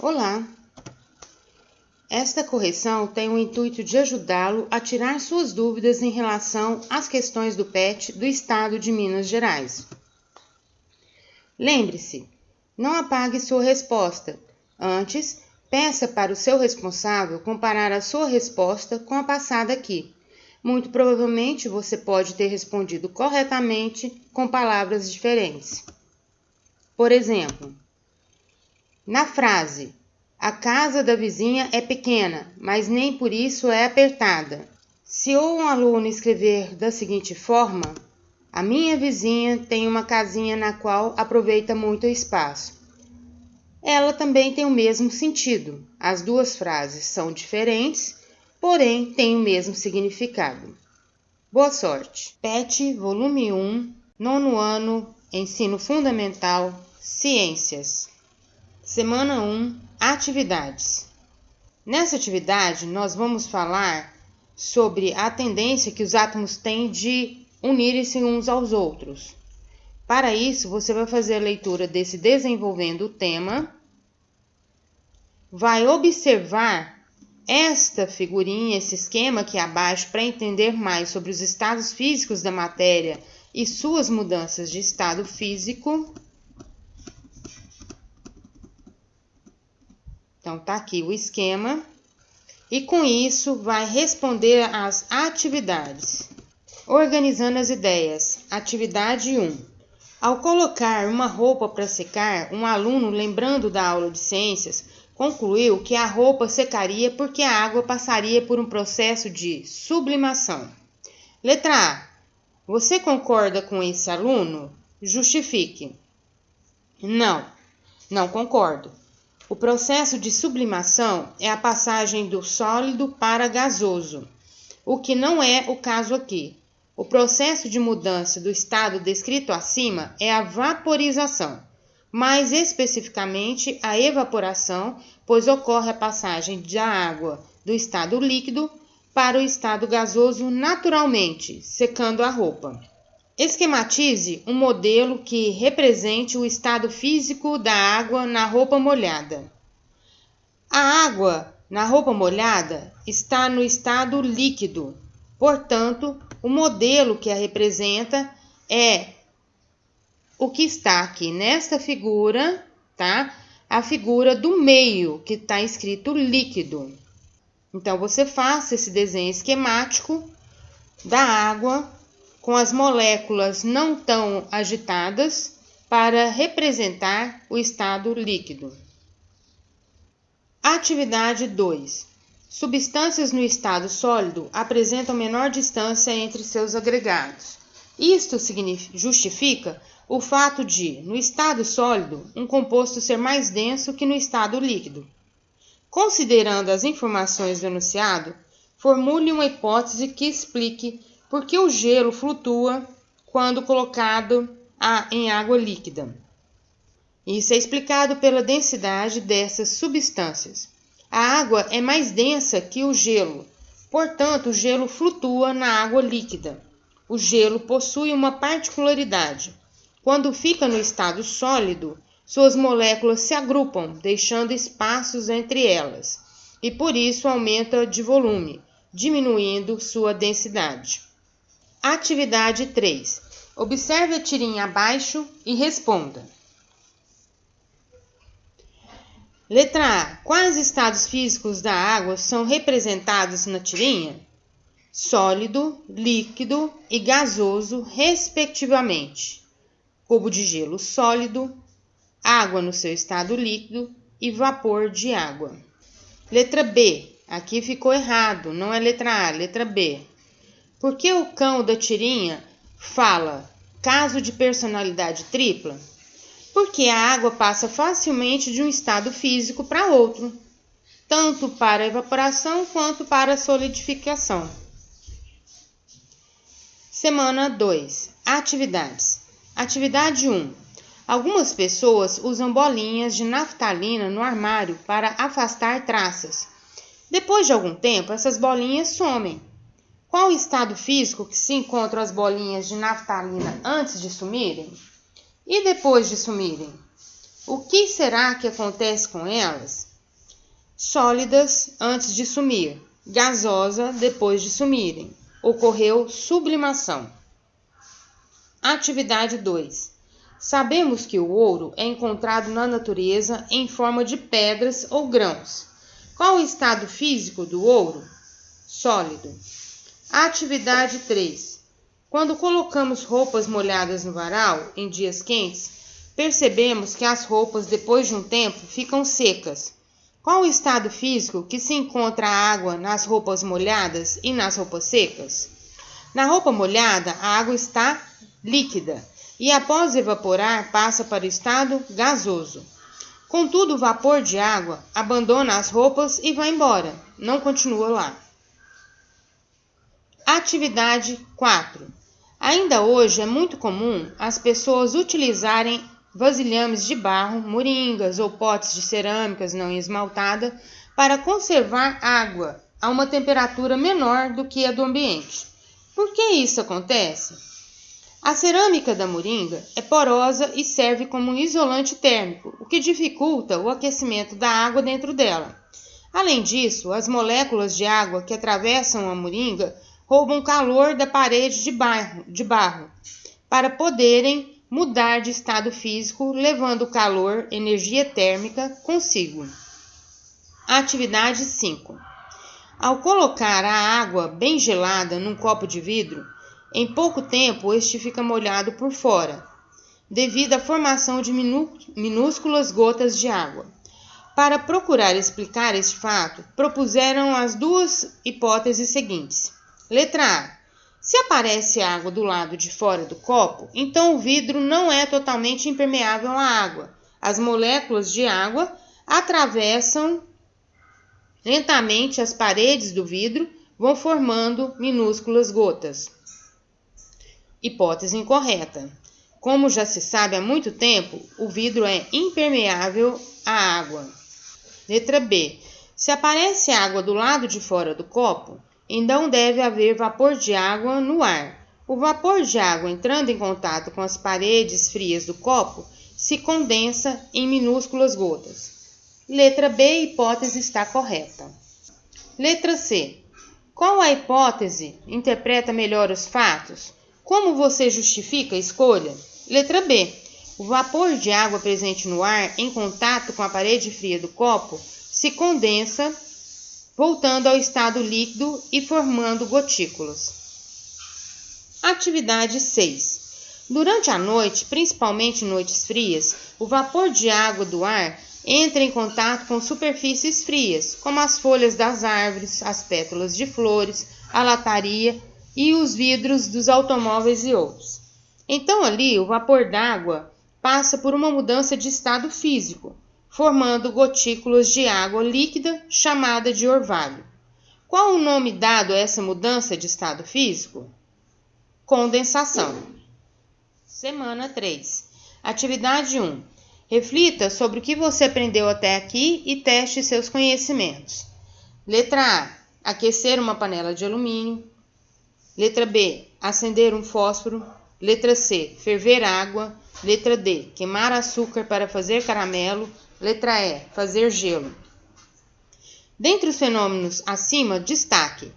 Olá! Esta correção tem o intuito de ajudá-lo a tirar suas dúvidas em relação às questões do PET do Estado de Minas Gerais. Lembre-se, não apague sua resposta. Antes, peça para o seu responsável comparar a sua resposta com a passada aqui. Muito provavelmente você pode ter respondido corretamente com palavras diferentes. Por exemplo, na frase, a casa da vizinha é pequena, mas nem por isso é apertada. Se um aluno escrever da seguinte forma, a minha vizinha tem uma casinha na qual aproveita muito o espaço. Ela também tem o mesmo sentido. As duas frases são diferentes, porém têm o mesmo significado. Boa sorte! PET, volume 1, 9º ano, Ensino Fundamental, Ciências. Semana 1, atividades. Nessa atividade, nós vamos falar sobre a tendência que os átomos têm de unirem-se uns aos outros. Para isso, você vai fazer a leitura desse desenvolvendo o tema, vai observar esta figurinha, esse esquema aqui abaixo, para entender mais sobre os estados físicos da matéria e suas mudanças de estado físico. Então, tá aqui o esquema. E com isso, vai responder às atividades. Organizando as ideias. Atividade 1. Ao colocar uma roupa para secar, um aluno, lembrando da aula de ciências, concluiu que a roupa secaria porque a água passaria por um processo de sublimação. Letra A. Você concorda com esse aluno? Justifique. Não concordo. O processo de sublimação é a passagem do sólido para gasoso, o que não é o caso aqui. O processo de mudança do estado descrito acima é a vaporização, mais especificamente a evaporação, pois ocorre a passagem da água do estado líquido para o estado gasoso naturalmente, secando a roupa. Esquematize um modelo que represente o estado físico da água na roupa molhada. A água na roupa molhada está no estado líquido, portanto, o modelo que a representa é o que está aqui nesta figura, tá? A figura do meio, que está escrito líquido. Então, você faça esse desenho esquemático da água com as moléculas não tão agitadas para representar o estado líquido. Atividade 2. Substâncias no estado sólido apresentam menor distância entre seus agregados. Isto justifica o fato de, no estado sólido, um composto ser mais denso que no estado líquido. Considerando as informações do enunciado, formule uma hipótese que explique por que o gelo flutua quando colocado em água líquida. Isso é explicado pela densidade dessas substâncias. A água é mais densa que o gelo, portanto, o gelo flutua na água líquida. O gelo possui uma particularidade. Quando fica no estado sólido, suas moléculas se agrupam, deixando espaços entre elas, e por isso aumenta de volume, diminuindo sua densidade. Atividade 3. Observe a tirinha abaixo e responda. Letra A. Quais estados físicos da água são representados na tirinha? Sólido, líquido e gasoso, respectivamente. Cubo de gelo sólido, água no seu estado líquido e vapor de água. Letra B. Aqui ficou errado, não é letra A, letra B. Por que o cão da tirinha fala caso de personalidade tripla? Porque a água passa facilmente de um estado físico para outro, tanto para a evaporação quanto para a solidificação. Semana 2. Atividades. Atividade 1. Algumas pessoas usam bolinhas de naftalina no armário para afastar traças. Depois de algum tempo, essas bolinhas somem. Qual o estado físico que se encontram as bolinhas de naftalina antes de sumirem? E depois de sumirem? O que será que acontece com elas? Sólidas antes de sumir, gasosa depois de sumirem. Ocorreu sublimação. Atividade 2. Sabemos que o ouro é encontrado na natureza em forma de pedras ou grãos. Qual o estado físico do ouro? Sólido. Atividade 3. Quando colocamos roupas molhadas no varal em dias quentes, percebemos que as roupas, depois de um tempo, ficam secas. Qual o estado físico que se encontra a água nas roupas molhadas e nas roupas secas? Na roupa molhada, a água está líquida e, após evaporar, passa para o estado gasoso. Contudo, o vapor de água abandona as roupas e vai embora, não continua lá. Atividade 4. Ainda hoje é muito comum as pessoas utilizarem vasilhames de barro, moringas ou potes de cerâmicas não esmaltada para conservar água a uma temperatura menor do que a do ambiente. Por que isso acontece? A cerâmica da moringa é porosa e serve como um isolante térmico, o que dificulta o aquecimento da água dentro dela. Além disso, as moléculas de água que atravessam a moringa roubam calor da parede de barro para poderem mudar de estado físico, levando calor, energia térmica, consigo. Atividade 5. Ao colocar a água bem gelada num copo de vidro, em pouco tempo este fica molhado por fora, devido à formação de minúsculas gotas de água. Para procurar explicar este fato, propuseram as duas hipóteses seguintes. Letra A. Se aparece água do lado de fora do copo, então o vidro não é totalmente impermeável à água. As moléculas de água atravessam lentamente as paredes do vidro, vão formando minúsculas gotas. Hipótese incorreta. Como já se sabe há muito tempo, o vidro é impermeável à água. Letra B. Se aparece água do lado de fora do copo, então deve haver vapor de água no ar. O vapor de água entrando em contato com as paredes frias do copo se condensa em minúsculas gotas. Letra B, hipótese está correta. Letra C. Qual a hipótese interpreta melhor os fatos? Como você justifica a escolha? Letra B. O vapor de água presente no ar em contato com a parede fria do copo se condensa, voltando ao estado líquido e formando gotículas. Atividade 6. Durante a noite, principalmente em noites frias, o vapor de água do ar entra em contato com superfícies frias, como as folhas das árvores, as pétalas de flores, a lataria e os vidros dos automóveis e outros. Então ali o vapor d'água passa por uma mudança de estado físico, formando gotículas de água líquida chamada de orvalho. Qual o nome dado a essa mudança de estado físico? Condensação. Semana 3. Atividade 1. Reflita sobre o que você aprendeu até aqui e teste seus conhecimentos. Letra A. Aquecer uma panela de alumínio. Letra B. Acender um fósforo. Letra C. Ferver água. Letra D. Queimar açúcar para fazer caramelo. Letra E. Fazer gelo. Dentre os fenômenos acima, destaque.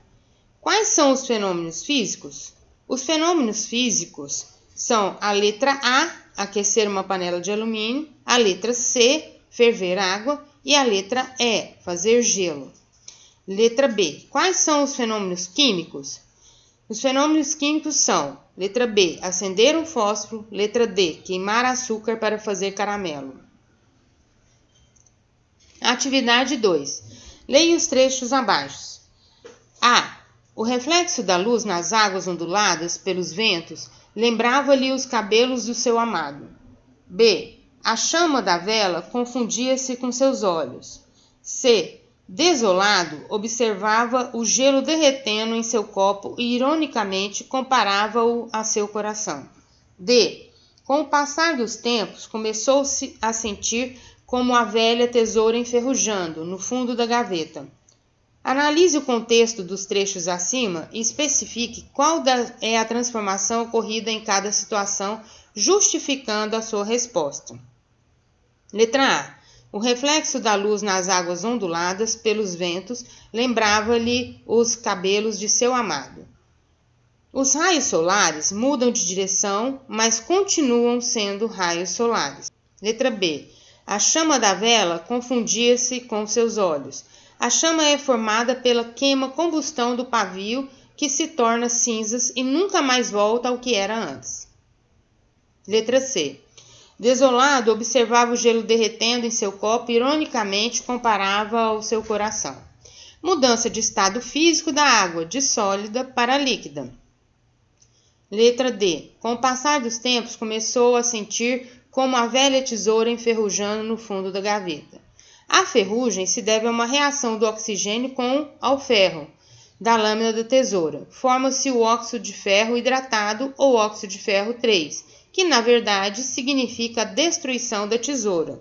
Quais são os fenômenos físicos? Os fenômenos físicos são a letra A, aquecer uma panela de alumínio, a letra C, ferver água, e a letra E, fazer gelo. Letra B. Quais são os fenômenos químicos? Os fenômenos químicos são: letra B, acender um fósforo, letra D, queimar açúcar para fazer caramelo. Atividade 2. Leia os trechos abaixo. A. O reflexo da luz nas águas onduladas pelos ventos lembrava-lhe os cabelos do seu amado. B. A chama da vela confundia-se com seus olhos. C. Desolado, observava o gelo derretendo em seu copo e, ironicamente, comparava-o a seu coração. D. Com o passar dos tempos, começou-se a sentir como a velha tesoura enferrujando no fundo da gaveta. Analise o contexto dos trechos acima e especifique qual é a transformação ocorrida em cada situação, justificando a sua resposta. Letra A. O reflexo da luz nas águas onduladas pelos ventos lembrava-lhe os cabelos de seu amado. Os raios solares mudam de direção, mas continuam sendo raios solares. Letra B. A chama da vela confundia-se com seus olhos. A chama é formada pela queima-combustão do pavio, que se torna cinzas e nunca mais volta ao que era antes. Letra C. Desolado, observava o gelo derretendo em seu copo e ironicamente comparava ao seu coração. Mudança de estado físico da água, de sólida para líquida. Letra D. Com o passar dos tempos, começou a sentir como a velha tesoura enferrujando no fundo da gaveta. A ferrugem se deve a uma reação do oxigênio com ao ferro da lâmina da tesoura. Forma-se o óxido de ferro hidratado ou óxido de ferro 3, que na verdade significa a destruição da tesoura.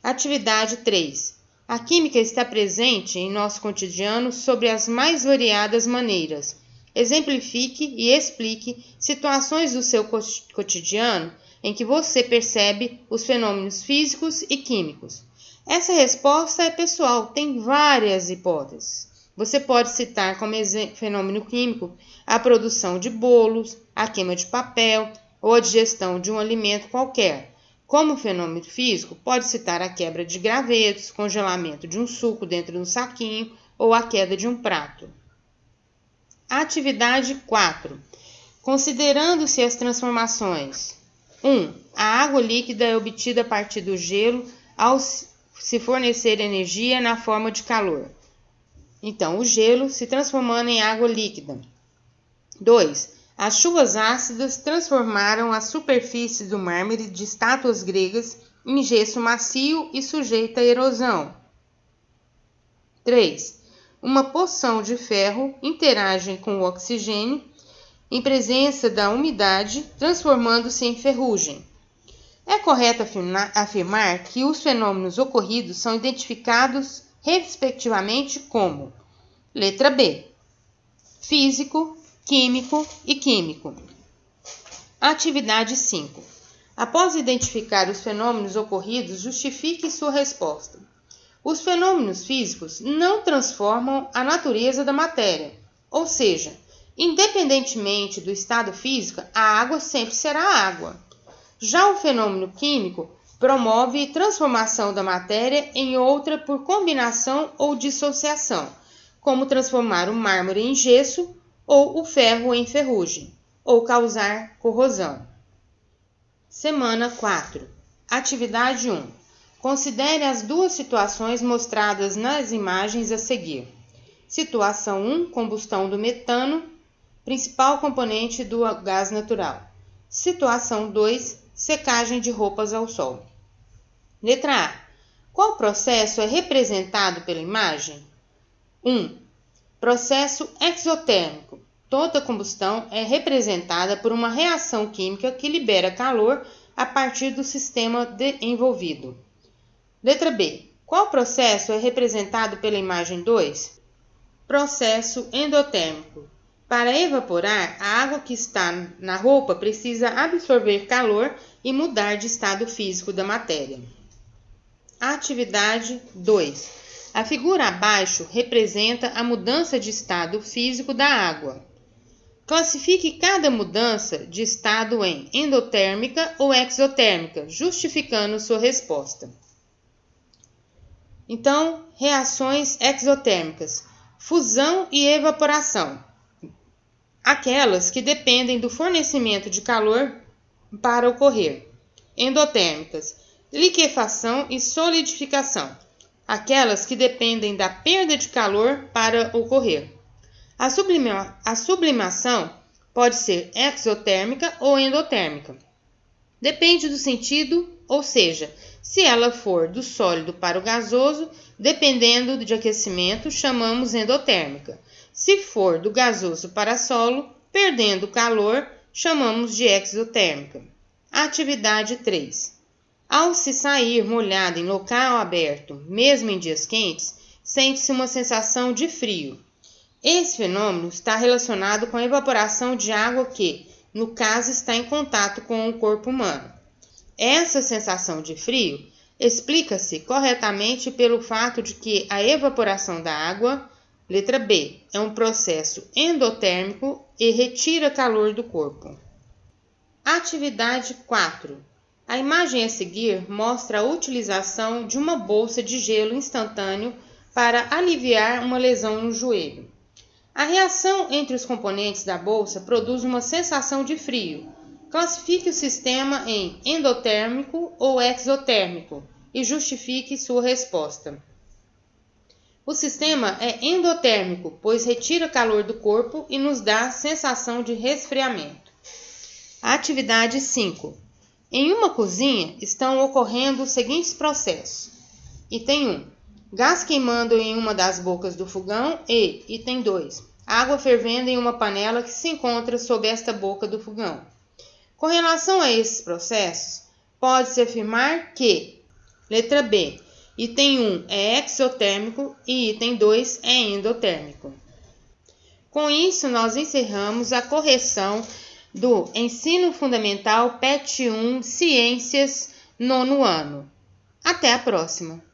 Atividade 3. A química está presente em nosso cotidiano sobre as mais variadas maneiras. Exemplifique e explique situações do seu cotidiano em que você percebe os fenômenos físicos e químicos. Essa resposta é pessoal, tem várias hipóteses. Você pode citar como fenômeno químico a produção de bolos, a queima de papel ou a digestão de um alimento qualquer. Como fenômeno físico, pode citar a quebra de gravetos, congelamento de um suco dentro de um saquinho ou a queda de um prato. Atividade 4. Considerando-se as transformações. 1. A água líquida é obtida a partir do gelo ao se fornecer energia na forma de calor. Então, o gelo se transformando em água líquida. 2. As chuvas ácidas transformaram a superfície do mármore de estátuas gregas em gesso macio e sujeito à erosão. 3. Uma poção de ferro interage com o oxigênio em presença da umidade, transformando-se em ferrugem. É correto afirmar que os fenômenos ocorridos são identificados respectivamente como: letra B, físico, químico e químico. Atividade 5. Após identificar os fenômenos ocorridos, justifique sua resposta. Os fenômenos físicos não transformam a natureza da matéria, ou seja, independentemente do estado físico, a água sempre será água. Já o fenômeno químico promove transformação da matéria em outra por combinação ou dissociação, como transformar o mármore em gesso ou o ferro em ferrugem, ou causar corrosão. Semana 4. Atividade 1. Considere as duas situações mostradas nas imagens a seguir. Situação 1, combustão do metano, principal componente do gás natural. Situação 2, secagem de roupas ao sol. Letra A. Qual processo é representado pela imagem? 1. Processo exotérmico. Toda combustão é representada por uma reação química que libera calor a partir do sistema envolvido. Letra B. Qual processo é representado pela imagem 2? Processo endotérmico. Para evaporar, a água que está na roupa precisa absorver calor e mudar de estado físico da matéria. Atividade 2. A figura abaixo representa a mudança de estado físico da água. Classifique cada mudança de estado em endotérmica ou exotérmica, justificando sua resposta. Então, reações exotérmicas: fusão e evaporação. Aquelas que dependem do fornecimento de calor para ocorrer. Endotérmicas: liquefação e solidificação. Aquelas que dependem da perda de calor para ocorrer. A sublimação pode ser exotérmica ou endotérmica. Depende do sentido, ou seja, se ela for do sólido para o gasoso, dependendo de aquecimento, chamamos endotérmica. Se for do gasoso para solo, perdendo calor, chamamos de exotérmica. Atividade 3. Ao se sair molhado em local aberto, mesmo em dias quentes, sente-se uma sensação de frio. Esse fenômeno está relacionado com a evaporação de água que, no caso, está em contato com o corpo humano. Essa sensação de frio Explica-se corretamente pelo fato de que a evaporação da água, letra B, é um processo endotérmico e retira calor do corpo. Atividade 4. A imagem a seguir mostra a utilização de uma bolsa de gelo instantâneo para aliviar uma lesão no joelho. A reação entre os componentes da bolsa produz uma sensação de frio. Classifique o sistema em endotérmico ou exotérmico e justifique sua resposta. O sistema é endotérmico, pois retira calor do corpo e nos dá sensação de resfriamento. Atividade 5. Em uma cozinha estão ocorrendo os seguintes processos. Item 1. Gás queimando em uma das bocas do fogão e, item 2. Água fervendo em uma panela que se encontra sob esta boca do fogão. Com relação a esses processos, pode-se afirmar que, letra B, item 1 é exotérmico e item 2 é endotérmico. Com isso, nós encerramos a correção do Ensino Fundamental PET 1 Ciências, 9º ano. Até a próxima!